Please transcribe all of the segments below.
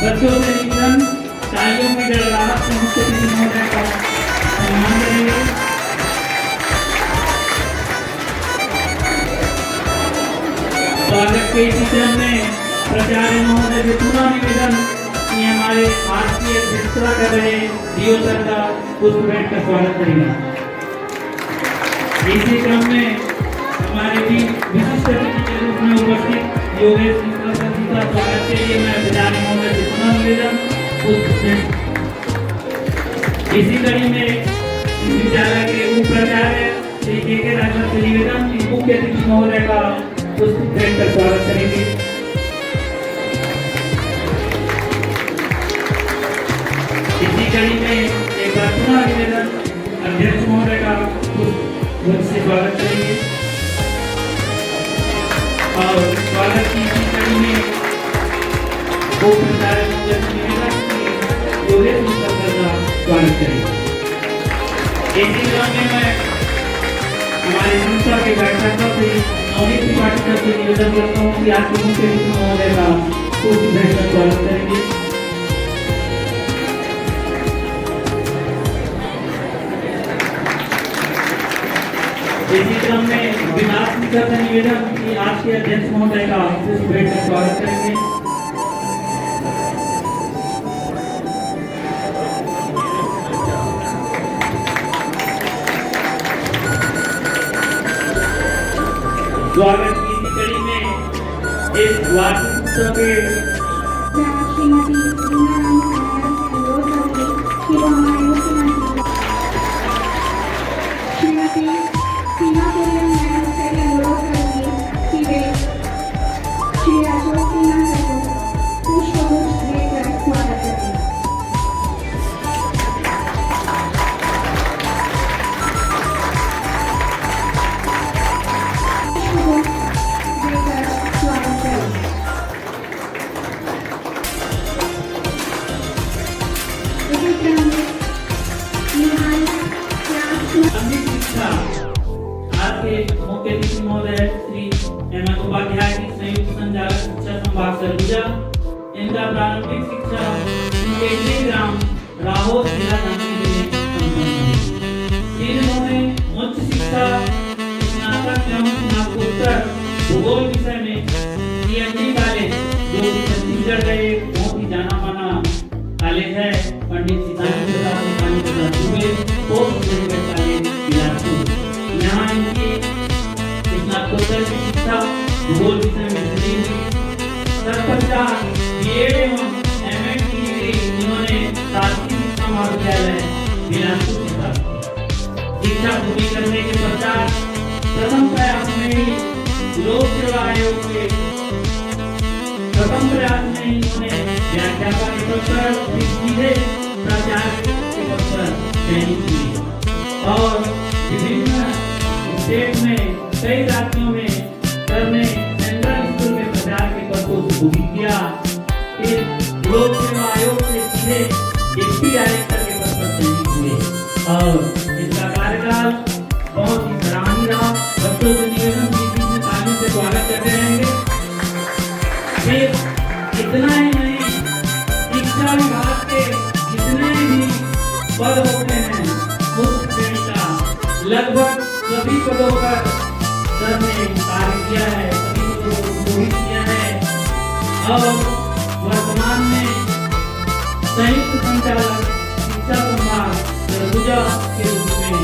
बच्चों से निवेदन, तालियों में गड़गड़ाहट से मुख्य अतिथि महोदय का सम्मान करेंगे। स्वागत के इसी क्रम में प्राचार्य महोदय से पूरा निवेदन कि हमारे आज की अध्यक्षता कर रहे डीओ सर का पुष्प भेंट का स्वागत करेंगे। इसी क्रम में हमारे भी विशिष्ट अतिथि के रूप में उपस्थित योगेश मिश्रा सर जी का स्वागत के लिए मैं प्राचार्य महोदय से पुनः निवेदन पुष्प भेंट। इसी कड़ी में विद्यालय के उप प्राचार्य श्री के राजन से निवेदन कि मुख्य अतिथि महोदय का पुष्प भेंट का स्वागत करेंगे। इसी कड़ी में एक बार पुनः निवेदन अध्यक्ष महोदय का पुष्प से स्वागत करेंगे और स्वागत की इसी कड़ी में उप प्राचार्य महोदय से निवेदन कि योगेश मिश्रा सर का स्वागत करेंगे। इसी क्रम में मैं हमारे संस्था के व्याख्याता से नवनीत पाठक से निवेदन करता हूँ कि आपके मुख्य अतिथि महोदय का पुष्प भेंट का स्वागत करेंगे। इसी क्रम में विकास निकर से निवेदन कि आज के अध्यक्ष महोदय का पुष्प भेंट का स्वागत करेंगे। स्वागत की इसी कड़ी में इस वार्षिक उत्सव के श्रीमती रीना राम नायर से अनुरोध करेंगे कि वो हमारे मुख्यमंत्री श्रीमती सीमा कुरियन मैडम से भी अनुरोध करेंगे कि वे श्री अशोक सिन्हा सर को पुष्पगुच्छ देकर स्वागत करें। प्रारंभिक शिक्षा आज के मुख्य अतिथि महोदय श्री हेमंत उपाध्याय जी संयुक्त संचालक शिक्षा संभाग सरगुजा। इनका प्रारंभिक शिक्षा केंद्रीय ग्राम राहोत जिला झांसी में संपन्न हुई। इन्होंने उच्च शिक्षा स्नातक एवं स्नातकोत्तर भूगोल विषय में पीएचडी कॉलेज जो कि छत्तीसगढ़ का एक बहुत ही जाना माना कॉलेज है, Pandit Sitaram Prasad Dubey post graduate college Bilaspur. यहाँ इनकी स्नातकोत्तर की शिक्षा भूगोल विषय में हुई। तत्पश्चात बीएड एवं एमएड की डिग्री इन्होंने शासकीय शिक्षा महाविद्यालय बिलासपुर से प्राप्त की। शिक्षा पूरी करने के पश्चात प्रथम प्रयास में ही लोक सेवा आयोग के प्रथम प्रयास में इन्होंने व्याख्याता के पद पर सीधे प्राचार्य के पद पर चयनित हुए और विभिन्न स्टेट में कई राज्यों में सर ने सेंट्रल स्कूल में प्रचार के पद को सुशोभित किया। फिर लोक सेवा आयोग से सीधे डिप्टी डायरेक्टर के पद पर चयनित हुए और इसका कार्यकाल बहुत ही सराहनीय रहा। बच्चों से निवेदन की में तालियों से स्वागत करते रहेंगे। फिर इतना ही नहीं, शिक्षा विभाग के जितने भी पद होते हैं उस श्रेणी का लगभग सभी पदों पर सर ने कार्य किया है, सभी पदों को सुशोभित किया है और वर्तमान में संयुक्त संचालक शिक्षा संभाग सरगुजा के रूप में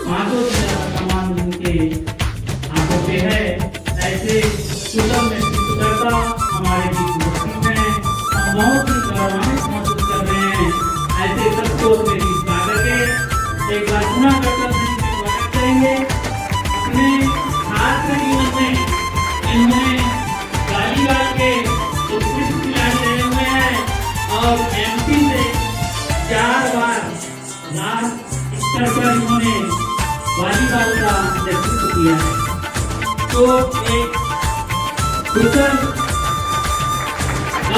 5 जिला का कमान उनके हाथों पे है। ऐसे सुगम नेतृत्वकर्ता हमारे बीच उपस्थित हैं। हम बहुत ही गौरवान्वित महसूस कर रहे हैं। ऐसे सबको अपने बीच ला करके एक बार पुनः कर्तव्य में स्वागत करेंगे। अपने हाथ के जीवन में इन्होंने वॉलीबॉल के उत्कृष्ट खिलाड़ी रहे हुए हैं और एमपी से 4 बार राष्ट्र स्तर पर इन्होंने वॉलीबॉल का नेतृत्व किया है। तो एक कुशल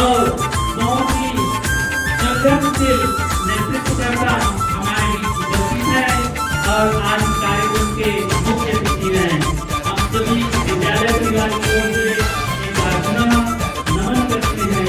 और बहुत ही संगठनशील नेतृत्वकर्ता हमारे बीच उपस्थित है और आज कार्यक्रम के मुख्य अतिथि हैं। हम सभी विद्यालय परिवार की ओर से एक बार पुनः नमन करते हैं।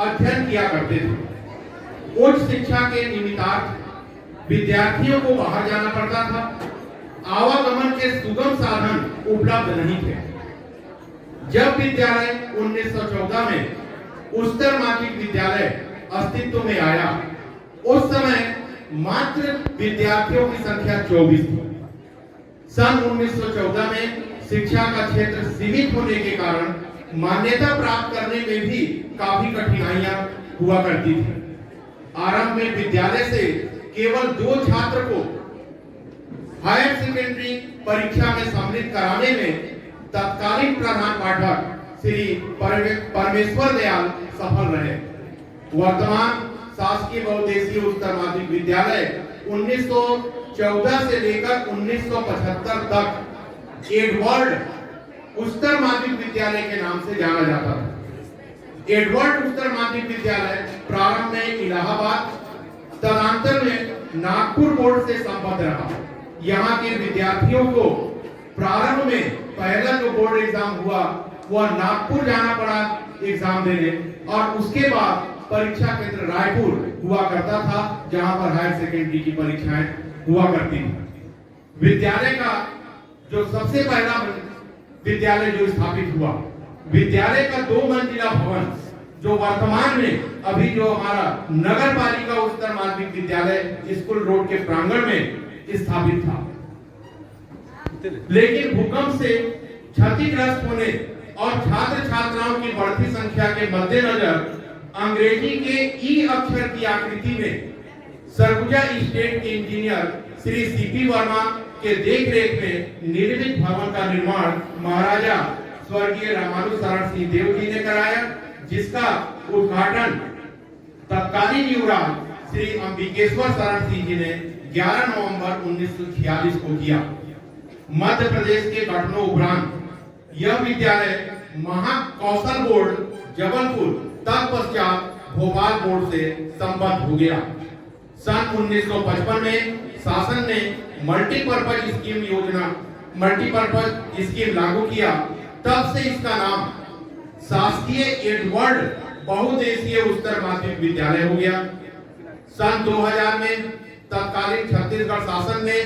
अध्ययन किया करते थे। उच्च शिक्षा के निमित्तार्थ विद्यार्थियों को बाहर जाना पड़ता था। आवागमन के सुगम साधन उपलब्ध नहीं थे। जब विद्यालय 1914 में उच्चतर माध्यमिक विद्यालय अस्तित्व में आया, उस समय मात्र विद्यार्थियों की संख्या 24 थी। सन 1914 में शिक्षा का क्षेत्र सीमित होने के कारण मान्यता प्राप्त करने में भी काफी कठिनाइयां हुआ करती थी। आरंभ में विद्यालय से केवल 2 छात्र को हायर सेकेंडरी परीक्षा में सम्मिलित कराने में तत्कालीन प्रधान पाठक श्री परमेश्वर दयाल सफल रहे। वर्तमान शासकीय बहुउद्देशीय उच्चतर माध्यमिक विद्यालय 1914 से लेकर 1975 तक एडवर्ड उच्चतर माध्यमिक विद्यालय के नाम से जाना जाता था। एडवर्ड उच्चतर माध्यमिक विद्यालय प्रारंभ में इलाहाबाद, तदनंतर में नागपुर बोर्ड से संबद्ध रहा। यहाँ के विद्यार्थियों को प्रारंभ में पहला जो बोर्ड एग्जाम हुआ वह नागपुर जाना पड़ा एग्जाम देने, और उसके बाद परीक्षा केंद्र रायपुर हुआ करता था, जहां पर हायर सेकेंडरी की परीक्षाएं हुआ करती थी। विद्यालय का जो सबसे पहला विद्यालय जो स्थापित हुआ, विद्यालय का 2 मंजिला भवन जो वर्तमान में अभी जो हमारा नगर पालिका उच्चतर माध्यमिक विद्यालय स्कूल रोड के प्रांगण में स्थापित था, लेकिन भूकंप से क्षतिग्रस्त होने और छात्र छात्राओं की बढ़ती संख्या के मद्देनजर अंग्रेजी के ई अक्षर की आकृति में सरगुजा स्टेट के इंजीनियर श्री सीपी वर्मा के देखरेख में निर्मित भवन का निर्माण महाराजा स्वर्गीय रामानुज शरण सिंह देव जी ने कराया, जिसका उद्घाटन तत्कालीन युवराज श्री अंबिकेश्वर शरण सिंह जी ने 11 नवंबर 1946 को किया। मध्य प्रदेश के गठनों उपरांत यह विद्यालय महाकौशल बोर्ड जबलपुर तत्पश्चात भोपाल बोर्ड से संबद्ध हो गया। सन 1955 में शासन ने मल्टीपर्पज स्कीम लागू किया। तब से इसका नाम शासकीय एडवर्ड बहुउद्देशीय उच्चतर माध्यमिक विद्यालय हो गया। सन 2000 में तत्कालीन छत्तीसगढ़ शासन ने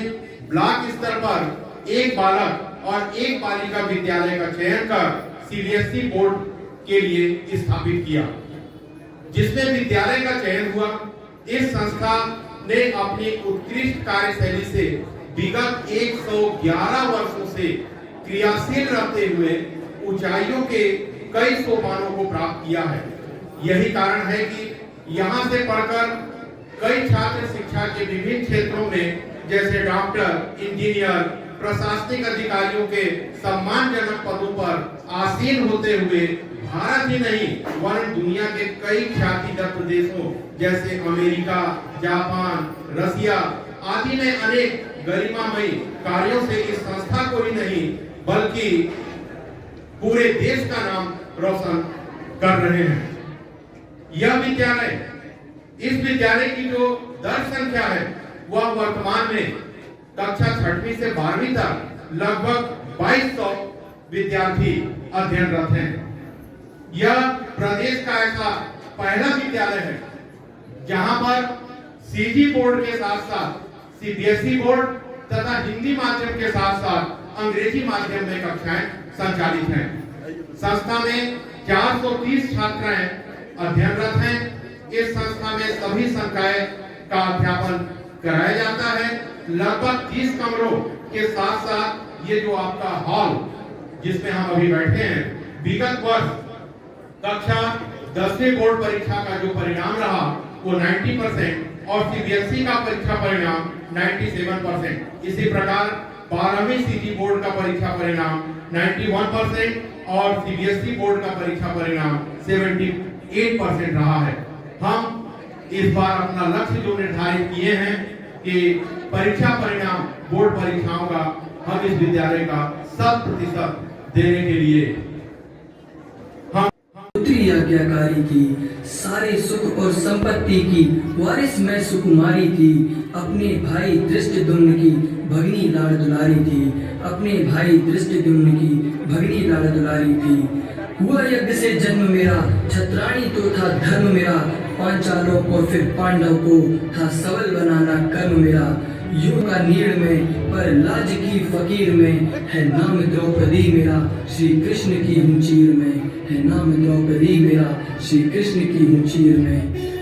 ब्लॉक स्तर पर एक बालक और एक बालिका विद्यालय का चयन कर सीबीएसई बोर्ड के लिए स्थापित किया, जिसमें विद्यालय का चयन हुआ। इस संस्था ने अपनी उत्कृष्ट कार्यशैली से विगत 111 वर्षों से क्रियाशील रहते हुए ऊंचाइयों के कई सोपानों को प्राप्त किया है। यही कारण है कि यहाँ से पढ़कर कई छात्र शिक्षा के विभिन्न क्षेत्रों में जैसे डॉक्टर, इंजीनियर, प्रशासनिक अधिकारियों के सम्मानजनक पदों पर आसीन होते हुए भारत ही नहीं वरन दुनिया के कई ख्यातिदत्त देशों जैसे अमेरिका, जापान, रसिया आदि में अनेक गरिमामयी कार्यों से इस संस्था को ही नहीं बल्कि पूरे देश का नाम रोशन कर रहे हैं। यह विद्यालय, इस विद्यालय की जो दर संख्या है वह वर्तमान में कक्षा 6वीं से 12वीं तक लगभग 2200 विद्यार्थी अध्ययनरत हैं। यह प्रदेश का ऐसा पहला विद्यालय है जहां पर सीजी बोर्ड के साथ साथ सीबीएसई बोर्ड तथा हिंदी माध्यम के साथ साथ अंग्रेजी माध्यम में कक्षाएं संचालित हैं। संस्था में 430 छात्राएं अध्ययनरत हैं। इस संस्था में सभी संकाय का अध्यापन कराया जाता है। लगभग 30 कमरों के साथ साथ ये जो आपका हॉल जिसमें हम अभी बैठे हैं, विगत वर्ष कक्षा 10वीं बोर्ड परीक्षा का जो परिणाम रहा वो 90% और सीबीएसई का परीक्षा परिणाम 97%। इसी प्रकार 12वीं सीजी बोर्ड का परीक्षा परिणाम 91% और सीबीएसई बोर्ड का परीक्षा परिणाम 78% रहा है। हम इस बार अपना लक्ष्य जो निर्धारित किए हैं कि परीक्षा परिणाम बोर्ड परीक्षाओं का हम इस विद्यालय का 100% देने के लिए पुत्री आज्ञाकारी की, सारे सुख और संपत्ति की वारिस मैं सुकुमारी थी। अपने भाई दृष्टद्युम्न की भगनी लाड़ दुलारी थी। अपने भाई दृष्टद्युम्न की भगनी लाड़ दुलारी थी। हुआ यज्ञ से जन्म मेरा, छत्राणी तो था धर्म मेरा, पांचालों को फिर पांडव को था सबल बनाना कर्म मेरा। युग का नीड़ में पर लाज की फकीर में है नाम द्रौपदी मेरा, श्री कृष्ण की हूँ चीर में है नाम द्रौपदी मेरा, श्री कृष्ण की हूँ चीर में।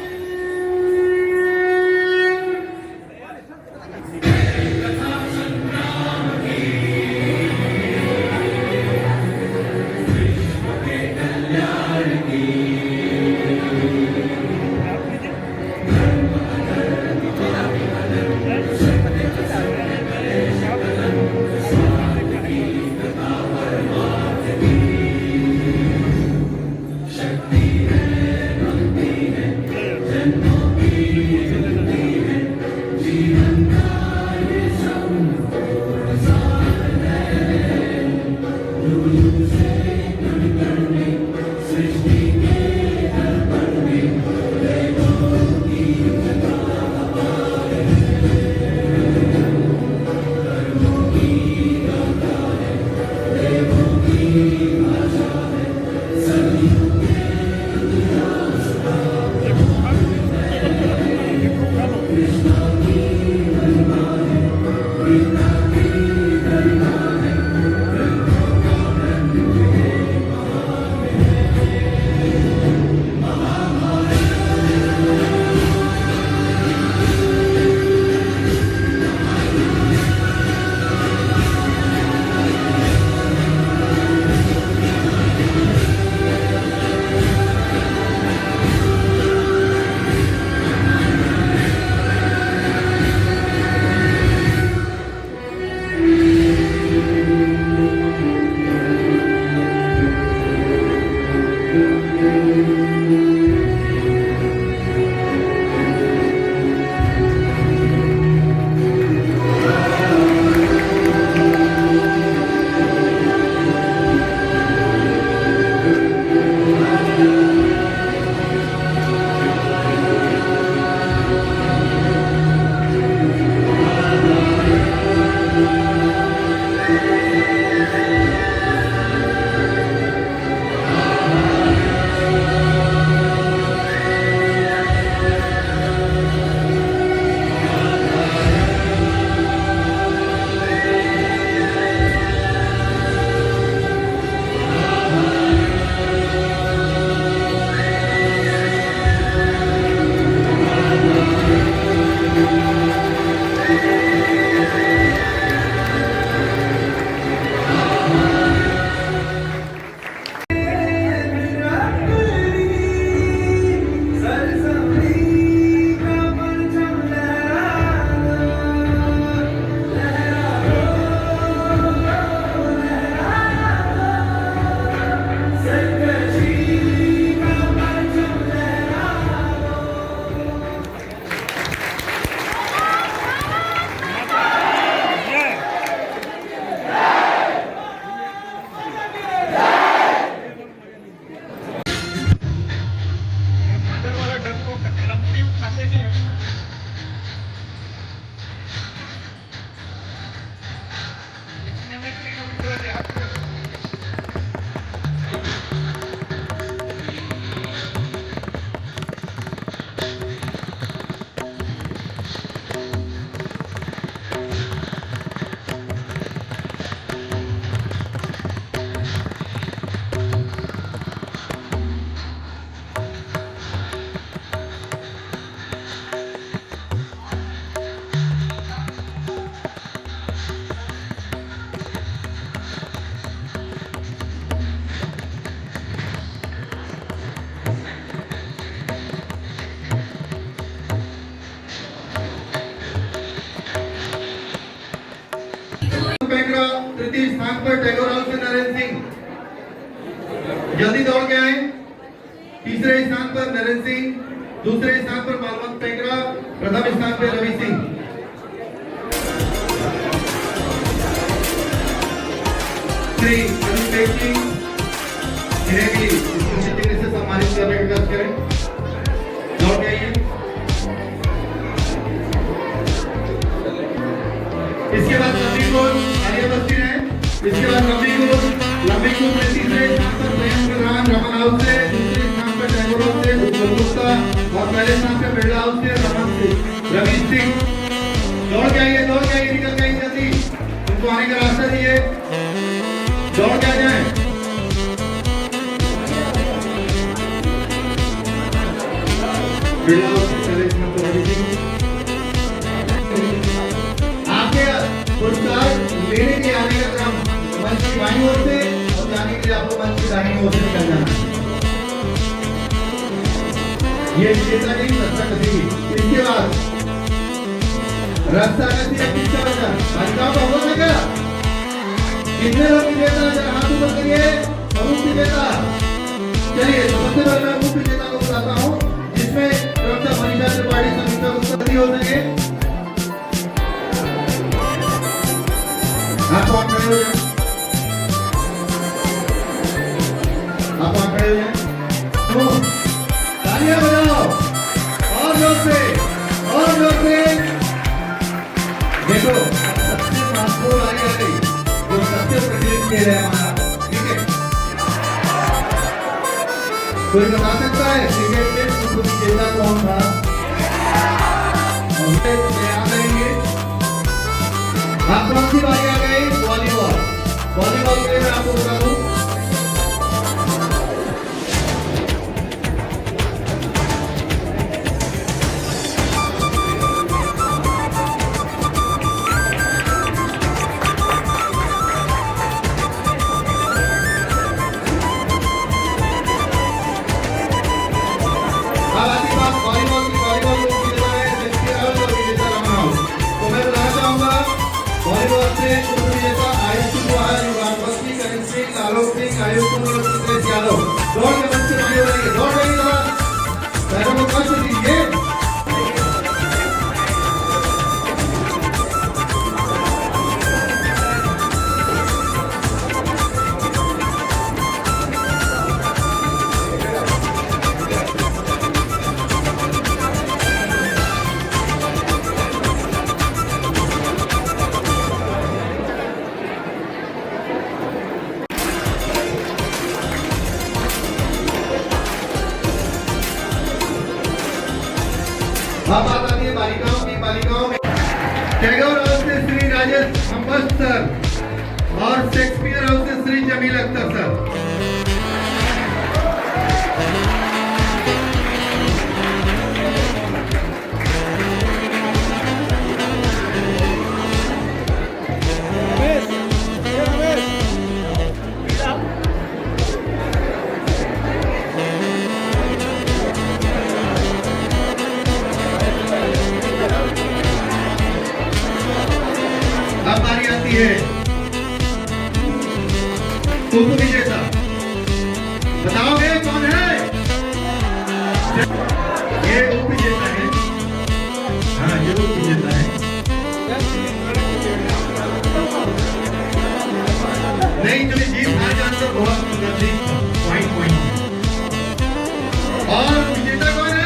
तृतीय स्थान पर टैगोर हाउस से नरेंद्र सिंह, जल्दी दौड़ के आए। तीसरे स्थान पर नरेंद्र सिंह, दूसरे स्थान पर मालवंत पेंगरा, प्रथम स्थान पर रवि सिंह। श्री अभिषेक सिंह जिन्हें भी चिन्ह से सम्मानित करने का कार्य करें, दौड़ के आइए। इसके बाद लंबी कूद आर्य बस्ती है। इसके बाद लंबी कूद में तीसरे स्थान पर हाउस से, दूसरे स्थान पर टैगोर हाउस से उत्पल गुप्ता और पहले स्थान पे बिरला हाउस से रवीश सिंह। दौड़ के आइए, निकल के आइए जल्दी, उनको आने का रास्ता दिए, दौड़ के आ जाए। बिरला हाउस से पहले स्थान पर रवीश सिंह। आपके पुरस्कार लेने के आने का क्रम मंच की बाईं ओर से और जाने के लिए आपको मंच की दाहिनी ओर से निकल जाना है। ये विजेता नहीं रास्ता कसी। इसके बाद रास्ता कसी अब किसका बचा? बालिकाओं का होगा क्या? कितने लोग विजेता हैं? हाथ ऊपर करिए। प्रमुख विजेता, चलिए सबसे पहले मैं मुख्य विजेता को बताता हूँ, जिसमें डॉक्टर मनीषा त्रिपाठी समीक्षा उत्पत्ति हो सके। आप वहाँ खड़े हो जाए, आप वहाँ खड़े हो जाए। तो तालियां बजाओ और जोर से, और जोर से। देखो सबसे महत्वपूर्ण बारी आ गई, जो सबसे प्रतिनिधित्व दे रहा है हमारा, ठीक है? कोई बता सकता है क्रिकेट में पूर्व विजेता कौन था? आ जाएंगे। आप कौन सी बारी आ गई? वॉलीबॉल। वॉलीबॉल के लिए मैं आपको बता दूं, अब बात आती है बालिकाओं में टैगोर हाउस से श्री राजेश अंबस्त सर और शेक्सपियर हाउस से श्री जमील अख्तर सर। अब बारी आती है उप विजेता, बताओगे कौन है? ये उप विजेता है। हाँ, ये उप विजेता है। नहीं चलिए, जीत हार जान तो बहुत पॉइंट और विजेता कौन है?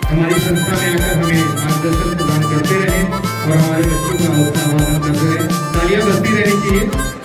हमारी संस्था में आकर हमें मार्गदर्शन प्रदान करते रहे और हमारे बच्चों का हौसला बढ़ाना करते रहे। तालियां बजती रहनी चाहिए।